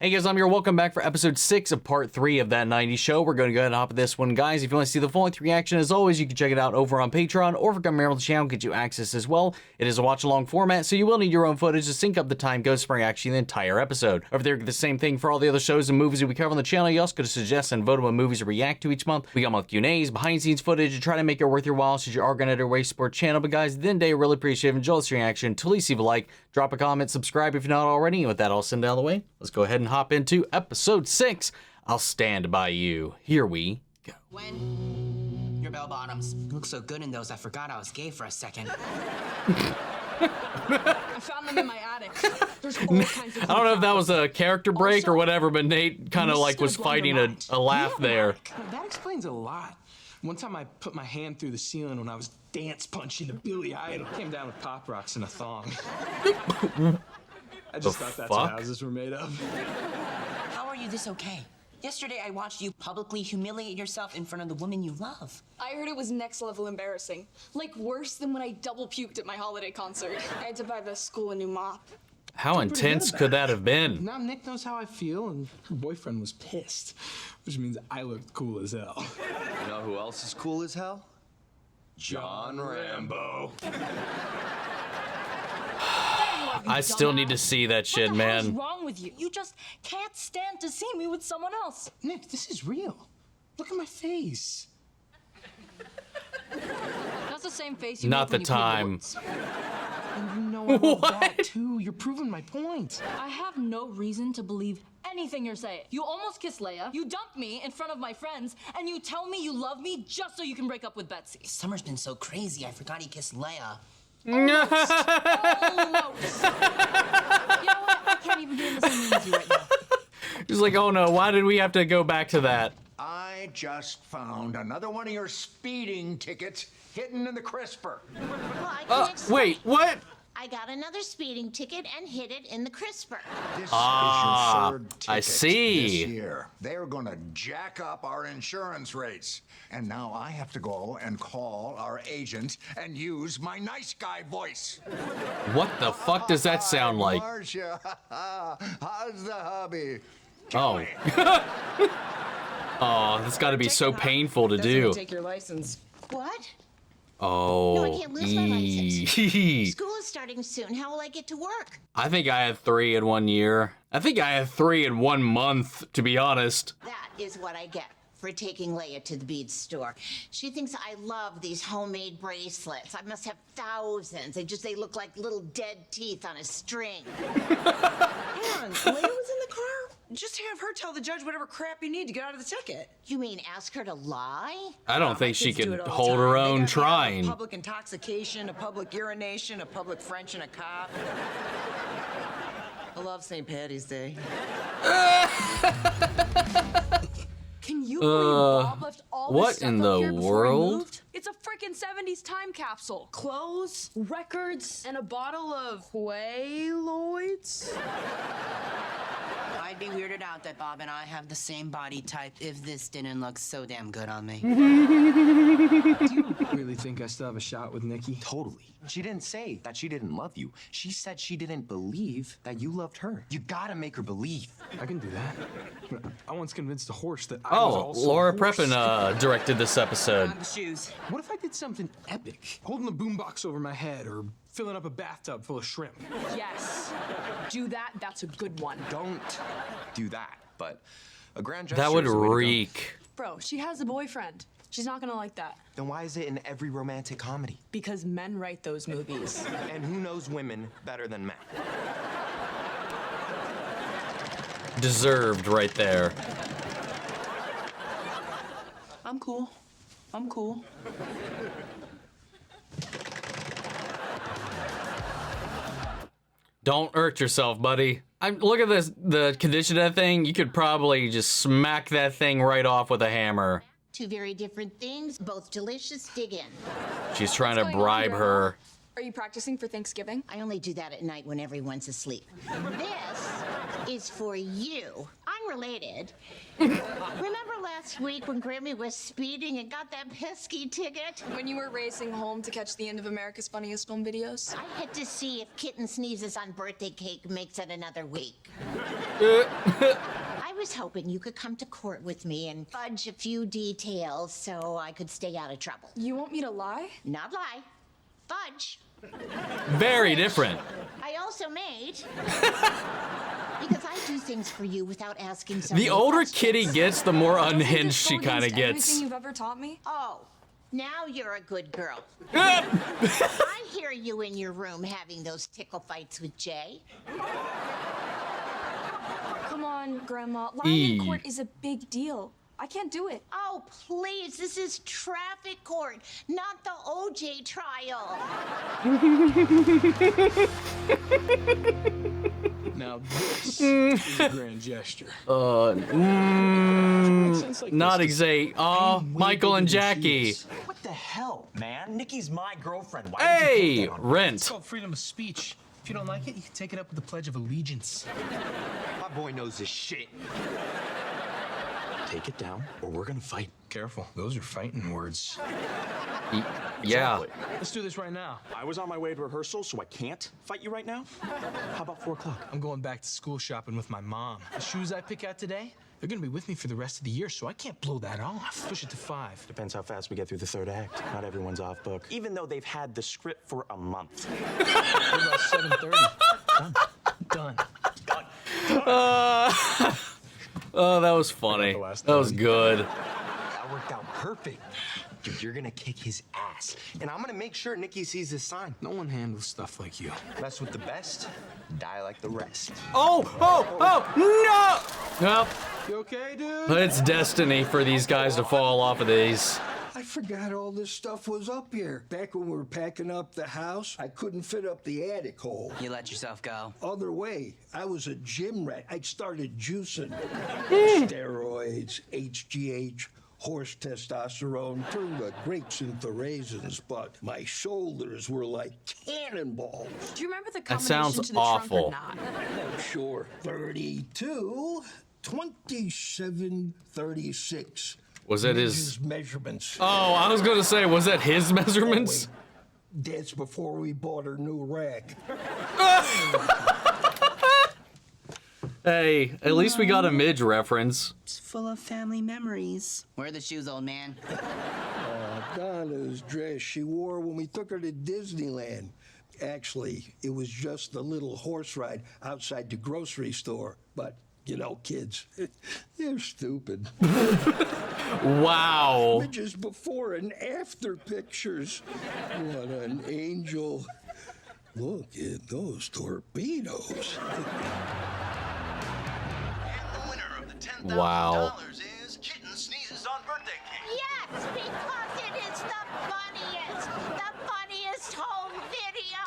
Hey guys, I'm here. Welcome back for episode 6 of part 3 of That 90s Show. We're going to go ahead and hop at this one, guys. If you want to see the full-length reaction, as always, you can check it out over on Patreon, or if you come here on the channel, get you access as well. It is a watch-along format, so you will need your own footage to sync up the time goes for actually the entire episode. Over there, get the same thing for all the other shows and movies that we cover on the channel. You also get to suggest and vote on what movies to react to each month. We got month Q&As, behind-the-scenes footage, to try to make it worth your while, since you are going to waste support channel. But guys, at the end of the day, I really appreciate it. Enjoy this reaction. To least leave a like, drop a comment, subscribe if you're not already. And with that, I'll send it out of the way. Let's go ahead and hop into episode 6. I'll stand by you. Here we go. Gwen, your bell bottoms look so good in those. I forgot I was gay for a second. I found them in my attic. There's all kinds of. I don't know if that was a character break or whatever, but Nate kind of like was fighting a laugh there. That explains a lot. One time I put my hand through the ceiling when I was dance punching the Billy Idol. Came down with Pop Rocks and a thong. I just thought that's what houses were made of. How are you this okay? Yesterday I watched you publicly humiliate yourself in front of the woman you love. I heard it was next level embarrassing. Like worse than when I double puked at my holiday concert. I had to buy the school a new mop. How intense could that have been? Now Nick knows how I feel, and her boyfriend was pissed, which means I looked cool as hell. You know who else is cool as hell? John Rambo. I still need to see that shit, man. What's wrong with you? You just can't stand to see me with someone else. Nick, this is real. Look at my face. That's the same face you Not make the when you pee in time. woods. And you know I love that too. You're proving my point. I have no reason to believe anything you're saying. You almost kissed Leia, you dumped me in front of my friends, and you tell me you love me just so you can break up with Betsy. Summer's been so crazy, I forgot he kissed Leia. Almost. Almost. You know what? I can't even be in the same room with you right now. He's like, oh no, why did we have to go back to that? I just found another one of your speeding tickets hidden in the crisper. Well, I can explain. Wait, what? I got another speeding ticket and hid it in the crisper. This is your third ticket I see. this year. They're gonna jack up our insurance rates. And now I have to go and call our agent and use my nice guy voice. What the fuck does that sound like? Marcia, how's the hubby? Oh. Oh, that's got to be so painful to do. Take your license. What? Oh. No, I can't lose my license. Eee. School is starting soon. How will I get to work? I think I had 3 in 1 year. I think I had 3 in 1 month, to be honest. That is what I get for taking Leia to the bead store. She thinks I love these homemade bracelets. I must have thousands. They look like little dead teeth on a string. Hang on, Leia was in the car? Just have her tell the judge whatever crap you need to get out of the ticket. You mean ask her to lie? I don't think she Kids do can it all the hold time. her They own gotta have trying. A public intoxication, a public urination, a public French, and a cop. I love St. Patty's Day. Can you believe Bob left all what this stuff in up the here before he world? moved? It's a freaking 70s time capsule. Clothes, records, and a bottle of Quaaludes. I'd be weirded out that Bob and I have the same body type if this didn't look so damn good on me. Do you really think I still have a shot with Nikki? Totally. She didn't say that she didn't love you. She said she didn't believe that you loved her. You gotta make her believe. I can do that. I once convinced a horse that I was Oh, also Laura a horse. Prepon directed this episode. The shoes. What if I did something epic? Holding the boombox over my head or filling up a bathtub full of shrimp. Yes. Do that. That's a good one. Don't do that, but a grand gesture That would is a way to go. reek. Bro, she has a boyfriend. She's not gonna like that. Then why is it in every romantic comedy? Because men write those movies. And who knows women better than men? Deserved right there. I'm cool. I'm cool. Don't hurt yourself, buddy. Look at this, the condition of that thing. You could probably just smack that thing right off with a hammer. Two very different things, both delicious. Dig in. She's trying to What's going on, bribe Grandma? her. Are you practicing for Thanksgiving? I only do that at night when everyone's asleep. This is for you. I'm related. Remember last week when Grammy was speeding and got that pesky ticket? When you were racing home to catch the end of America's Funniest Home Videos? I had to see if kitten sneezes on birthday cake makes it another week. I was hoping you could come to court with me and fudge a few details so I could stay out of trouble. You want me to lie? Not lie. Fudge. Very different. I also made. Because I do things for you without asking so The many older questions. Kitty gets, the more Doesn't unhinged this she go kind of against gets. Everything you've ever taught me? Oh, now you're a good girl. I hear you in your room having those tickle fights with Jay. Come on, Grandma. Lying in court is a big deal. I can't do it. Oh, please, this is traffic court, not the OJ trial. Now this is a grand gesture. Not Acee. Oh, Michael and Jackie. What the hell, man? Nikki's my girlfriend. Why Hey, would you take that on? It's Rent. called freedom of speech. If you don't like it, you can take it up with the Pledge of Allegiance. My boy knows his shit. Take it down, or we're gonna fight. Careful, those are fighting words. Yeah. Let's do this right now. I was on my way to rehearsal, so I can't fight you right now. How about 4 o'clock? I'm going back to school shopping with my mom. The shoes I pick out today, they're gonna be with me for the rest of the year, so I can't blow that off. Push it to 5. Depends how fast we get through the 3rd act. Not everyone's off book. Even though they've had the script for a month. What about 7:30? Done. Oh, that was funny. That was good. That worked out perfect. Dude, you're gonna kick his ass. And I'm gonna make sure Nikki sees this sign. No one handles stuff like you. Mess with the best, die like the rest. Oh, no! Well, You okay, dude? it's destiny for these guys to fall off of these. I forgot all this stuff was up here. Back when we were packing up the house, I couldn't fit up the attic hole. You let yourself go. Other way, I was a gym rat. I'd started juicing. Steroids, HGH, horse testosterone, turned the grapes into raisins, but my shoulders were like cannonballs. Do you remember the That combination sounds to the awful. trunk or not? Sure. 32, 27, 36. Was it his? Midge's measurements. Oh, I was gonna say, was that his measurements? That's before we bought her new rack. Hey, at least we got a Midge reference. It's full of family memories. Where are the shoes, old man? Donna's dress she wore when we took her to Disneyland. Actually, it was just a little horse ride outside the grocery store. But, you know, kids, they're stupid. Wow. Midge's before and after pictures. What an angel. Look at those torpedoes. Wow. is Kitten Sneezes on Birthday Cake. Yes, because it is the funniest home video.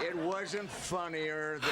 It wasn't funnier than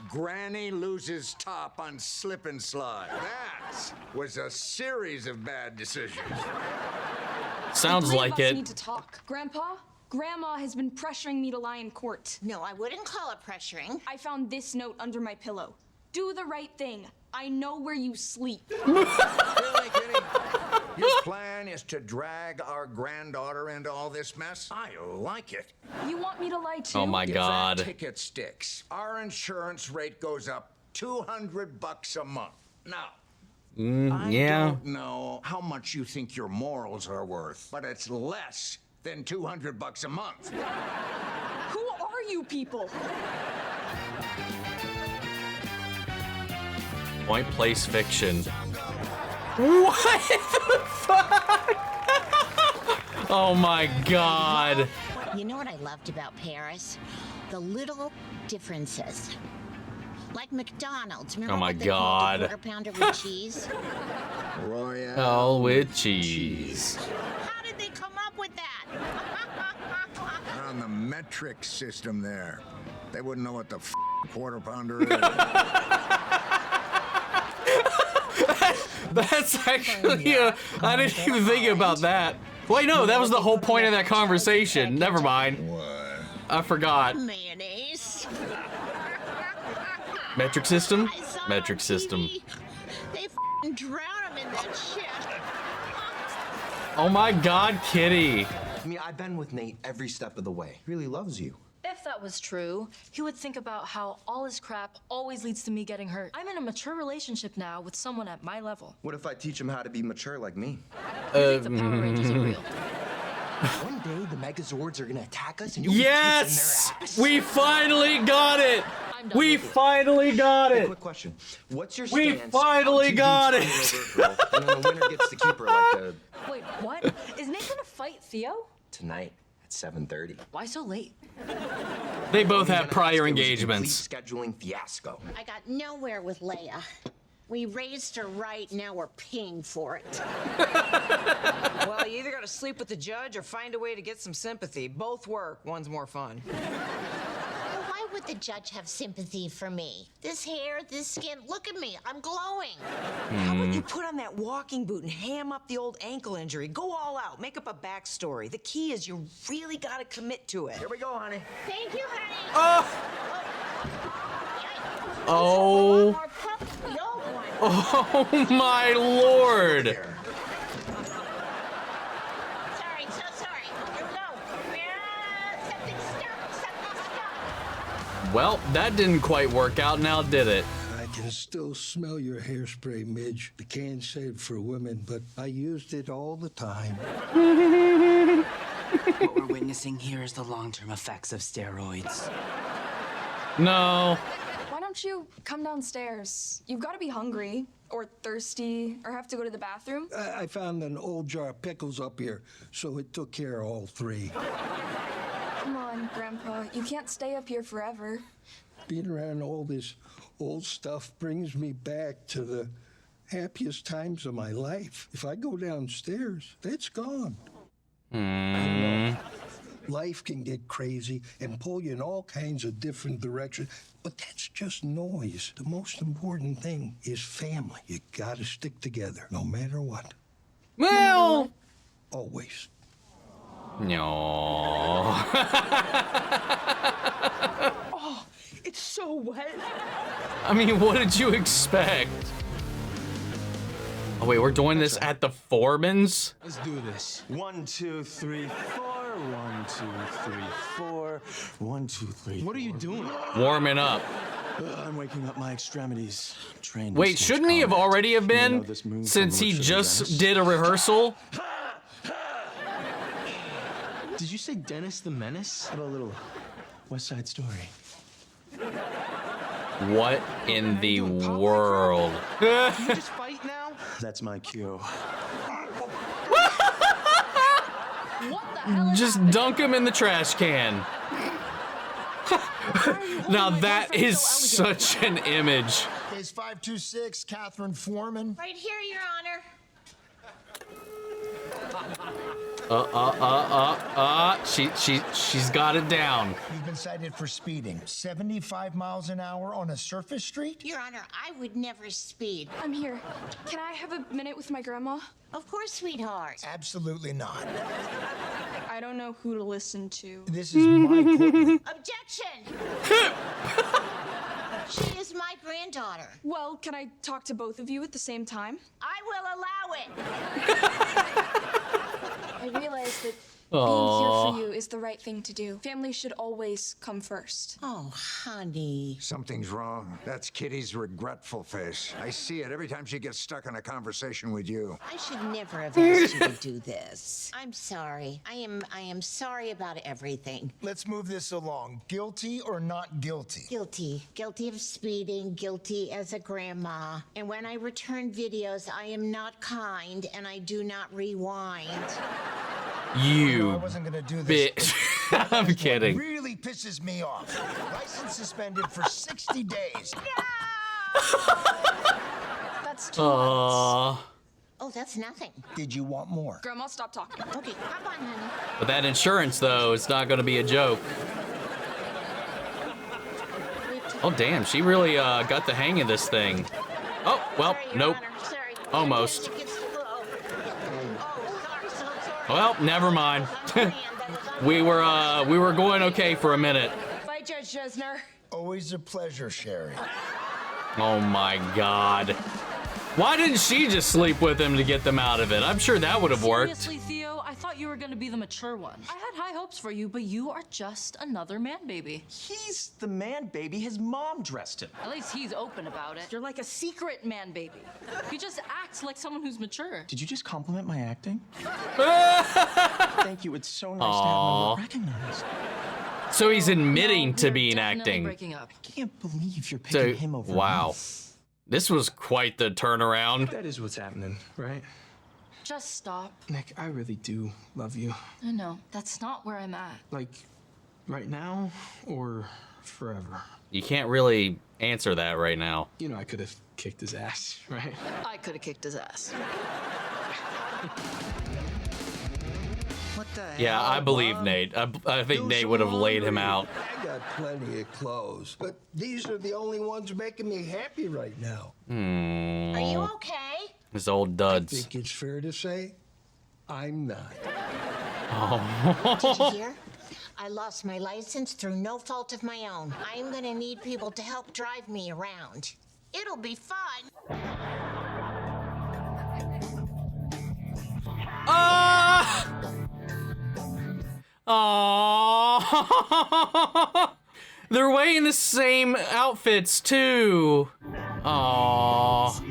Granny loses top on slip and slide. That was a series of bad decisions. Sounds Three like of us it. need to talk. Grandpa, Grandma has been pressuring me to lie in court. No, I wouldn't call it pressuring. I found this note under my pillow. Do the right thing. I know where you sleep. Really, Kitty? Your plan is to drag our granddaughter into all this mess? I like it. You want me to lie too? Oh my If God. that ticket sticks, our insurance rate goes up $200 a month. Now, I Yeah. don't know how much you think your morals are worth, but it's less than $200 a month. Who are you people? Point place fiction. What the fuck? Oh my God. You know what I loved about Paris? The little differences. Like McDonald's. Remember Oh my what they called God. the quarter pounder with cheese? Royale. Oh, with cheese. How did they come up with that? On the metric system there. They wouldn't know what the quarter pounder is. That's actually I didn't even think about that. Wait, no, that was the whole point of that conversation. Never mind. I forgot. Mayonnaise. Metric system? I saw Metric on system. TV. They f***ing drown him in that shit. Oh my god, Kitty. I mean, I've been with Nate every step of the way. He really loves you. If that was true, he would think about how all his crap always leads to me getting hurt. I'm in a mature relationship now with someone at my level. What if I teach him how to be mature like me? You think the Power Rangers are real? One day, the Megazords are gonna attack us and you'll Yes! be kissing their ass. We finally got it! I'm done We with it. finally got Hey, it! quick question. What's your We stance? finally on two got dudes it. fighting over a girl, and then the winner gets to keep her like a... Wait, what? Is Nate gonna fight Theo? Tonight at 7:30. Why so late? They both We're have gonna prior ask, it was a engagements. complete scheduling fiasco. I got nowhere with Leia. We raised her right, now we're paying for it. Well, you either gotta sleep with the judge or find a way to get some sympathy. Both work. One's more fun. Well, why would the judge have sympathy for me? This hair, this skin, look at me, I'm glowing. How about you put on that walking boot and ham up the old ankle injury? Go all out. Make up a backstory. The key is you really gotta commit to it. Here we go, honey. Thank you, honey. Oh. More pup, the old one. Oh my lord. Sorry, so sorry. Here we go. Something stuck. Well, that didn't quite work out now, did it? I can still smell your hairspray, Midge. The can's saved for women, but I used it all the time. What we're witnessing here is the long-term effects of steroids. No. Why don't you come downstairs? You've got to be hungry, or thirsty, or have to go to the bathroom. I found an old jar of pickles up here, so it took care of all three. Come on, Grandpa. You can't stay up here forever. Being around all this old stuff brings me back to the happiest times of my life. If I go downstairs, it's gone. I know. Life can get crazy and pull you in all kinds of different directions, but that's just noise. The most important thing is family. You gotta stick together, no matter what. Well. Always. No. Oh, it's so wet. I mean, what did you expect? Oh wait, we're doing this at the Formans? Let's do this. 1, 2, 3, 4. 1, 2, 3, 4. 1, 2, 3. What are you doing? Warming up. I'm waking up my extremities. Trained. Wait, shouldn't he have already have been? Since he just did a rehearsal? Did you say Dennis the Menace? How about a little West Side Story? What in the world? Can you just fight now? That's my cue. What the hell? Just dunk him in the trash can. Now that is such an image. Case 526, Catherine Forman. Right here, Your Honor. She's got it down. You've been cited for speeding. 75 miles an hour on a surface street? Your Honor, I would never speed. I'm here. Can I have a minute with my grandma? Of course, sweetheart. Absolutely not. I don't know who to listen to. This is my courtroom. Objection! She is my granddaughter. Well, can I talk to both of you at the same time? I will allow it. I realize that Aww. being here for you is the right thing to do. Family should always come first. Oh, honey. Something's wrong. That's Kitty's regretful face. I see it every time she gets stuck in a conversation with you. I should never have asked you to do this. I'm sorry. I am sorry about everything. Let's move this along. Guilty or not guilty? Guilty. Guilty of speeding, guilty as a grandma. And when I return videos, I am not kind and I do not rewind. You I wasn't gonna do this. bitch. I'm kidding. Really pisses me off. License suspended for 60 days. That's 2 months. Oh, that's nothing. Did you want more? Grandma, stop talking. Okay, hop on, honey. But that insurance, though, it's not going to be a joke. Oh, damn. She really got the hang of this thing. Oh, well, Sorry, Your nope. Honor. Sorry. Almost. It gets too low. Oh, sorry, so sorry. Well, never mind. we were going okay for a minute. Fight, Judge Jesner. Always a pleasure, Sherry. Oh my God. Why didn't she just sleep with him to get them out of it? I'm sure that would have worked. Seriously, Theo, I thought you were gonna be the mature one. I had high hopes for you, but you are just another man baby. He's the man baby. His mom dressed him. At least he's open about it. You're like a secret man baby. You just act like someone who's mature. Did you just compliment my acting? Thank you. It's so nice to have my work recognized. So he's admitting No, to you're being definitely acting. breaking up. I can't believe you're picking him over wow. me. This was quite the turnaround. That is what's happening, right? Just stop. Nick, I really do love you. I know. That's not where I'm at. Like, right now or forever? You can't really answer that right now. You know, I could have kicked his ass, right? I could have kicked his ass. What the Yeah, hell, I believe Mom? Nate. I think Do Nate some would have laid him laundry. out. I got plenty of clothes, but these are the only ones making me happy right now. Are you okay? His old I duds. think it's fair to say I'm not. Did you hear? I lost my license through no fault of my own. I'm gonna need people to help drive me around. It'll be fun. Aww. They're wearing the same outfits too. Aww.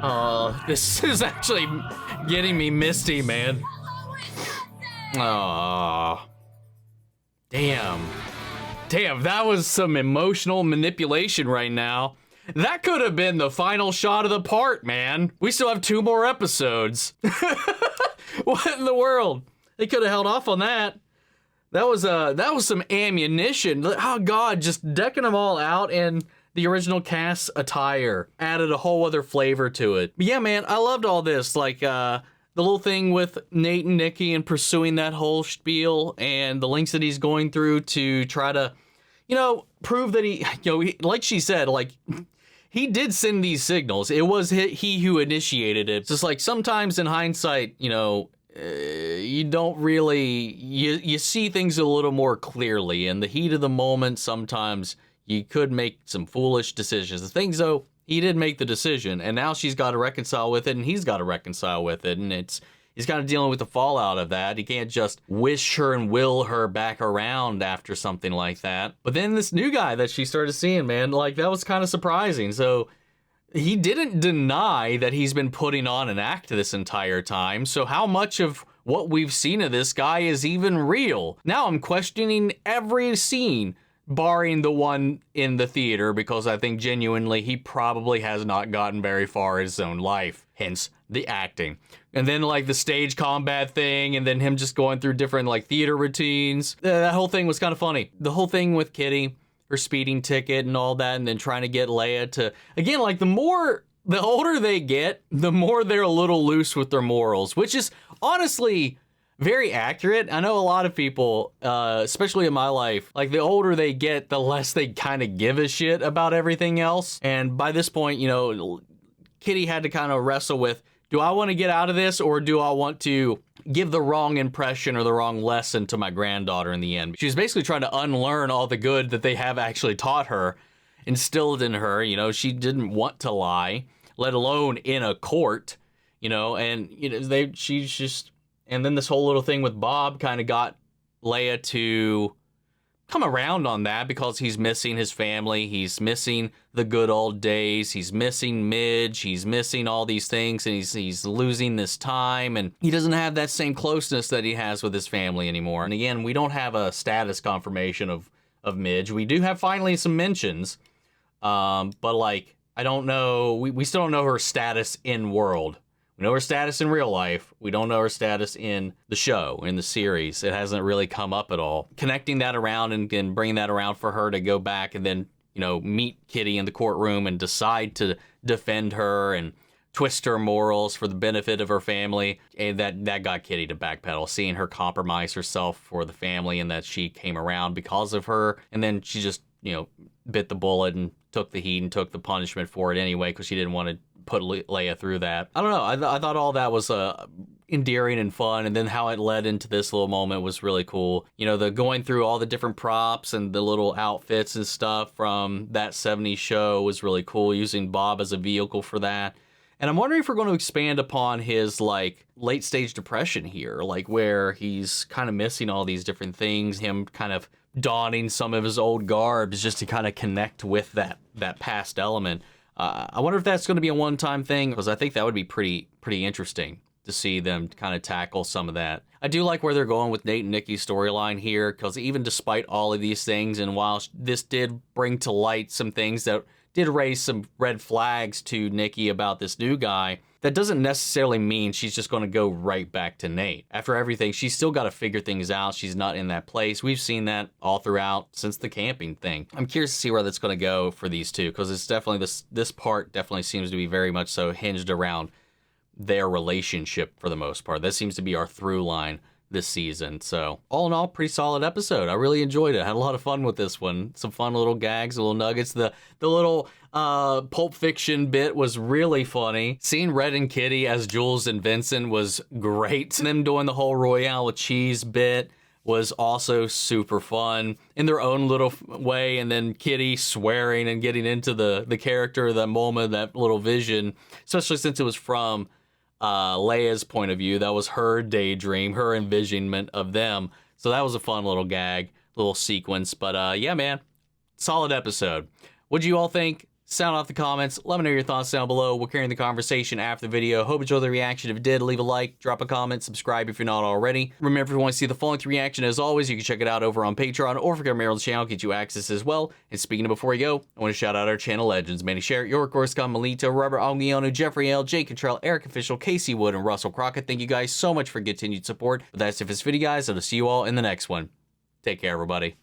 Oh, this is actually getting me misty, man. Aww. Damn. Damn, that was some emotional manipulation right now. That could have been the final shot of the part, man. We still have 2 more episodes. What in the world? They could have held off on that. That was some ammunition. Oh God, just decking them all out in the original cast attire. Added a whole other flavor to it. But yeah, man, I loved all this. Like the little thing with Nate and Nikki and pursuing that whole spiel and the links that he's going through to try to, you know, prove that like she said, like, he did send these signals. It was he who initiated it. It's just like sometimes in hindsight, you know, you don't really, you see things a little more clearly. In the heat of the moment, sometimes you could make some foolish decisions. The things, though, he did make the decision, and now she's got to reconcile with it, and he's got to reconcile with it, and he's kind of dealing with the fallout of that. He can't just wish her and will her back around after something like that. But then this new guy that she started seeing, man, like, that was kind of surprising. So he didn't deny that he's been putting on an act this entire time. So how much of what we've seen of this guy is even real? Now I'm questioning every scene, barring the one in the theater, because I think genuinely he probably has not gotten very far in his own life, hence the acting. And then like the stage combat thing, and then him just going through different like theater routines. That whole thing was kind of funny. The whole thing with Kitty, her speeding ticket and all that, and then trying to get Leia to, again, like the older they get, the more they're a little loose with their morals, which is honestly very accurate. I know a lot of people, especially in my life, like the older they get, the less they kind of give a shit about everything else. And by this point, you know, Kitty had to kind of wrestle with, do I want to get out of this, or do I want to give the wrong impression or the wrong lesson to my granddaughter in the end? She was basically trying to unlearn all the good that they have actually taught her, instilled in her. You know, she didn't want to lie, let alone in a court, you know, and, you know, she's just, and then this whole little thing with Bob kind of got Leia to come around on that because he's missing his family. He's missing the good old days. He's missing Midge. He's missing all these things, and he's losing this time, and he doesn't have that same closeness that he has with his family anymore. And again, we don't have a status confirmation of Midge. We do have finally some mentions, but like, I don't know, we still don't know her status in world. We know her status in real life. We don't know her status in the show, in the series. It hasn't really come up at all. Connecting that around and bringing that around for her to go back and then, you know, meet Kitty in the courtroom and decide to defend her and twist her morals for the benefit of her family. And that got Kitty to backpedal, seeing her compromise herself for the family and that she came around because of her. And then she just, you know, bit the bullet and took the heat and took the punishment for it anyway because she didn't want to put Leia through that. I don't know. I thought all that was endearing and fun, and then how it led into this little moment was really cool. You know, the going through all the different props and the little outfits and stuff from that 70s show was really cool, using Bob as a vehicle for that. And I'm wondering if we're going to expand upon his, like, late stage depression here, like where he's kind of missing all these different things, him kind of donning some of his old garbs just to kind of connect with that past element. I wonder if that's going to be a one-time thing, because I think that would be pretty interesting to see them kind of tackle some of that. I do like where they're going with Nate and Nikki's storyline here, because even despite all of these things, and while this did bring to light some things that did raise some red flags to Nikki about this new guy, that doesn't necessarily mean she's just going to go right back to Nate. After everything, she's still got to figure things out. She's not in that place. We've seen that all throughout since the camping thing. I'm curious to see where that's going to go for these two, because it's definitely, this part definitely seems to be very much so hinged around their relationship for the most part. That seems to be our through line this season. So all in all, pretty solid episode. I really enjoyed it. I had a lot of fun with this one. Some fun little gags, little nuggets. The little Pulp Fiction bit was really funny. Seeing Red and Kitty as Jules and Vincent was great. Them doing the whole Royale with cheese bit was also super fun in their own little way. And then Kitty swearing and getting into the character, that moment, that little vision, especially since it was from Leia's point of view. That was her daydream, her envisionment of them. So that was a fun little gag, little sequence. But yeah, man, solid episode. What'd you all think? Sound off the comments. Let me know your thoughts down below. We'll carry the conversation after the video. Hope you enjoyed the reaction. If you did, leave a like, drop a comment, subscribe if you're not already. Remember, if you want to see the full-length reaction, as always, you can check it out over on Patreon, or if you're on the channel, get you access as well. And speaking of before you go, I want to shout out our channel legends: Manny Sherritt, York, Orscon, Melito, Robert Algiano, Jeffrey L, Jake Cottrell, Eric Official, Casey Wood, and Russell Crockett. Thank you guys so much for continued support. But that's it for this video, guys. I'll see you all in the next one. Take care, everybody.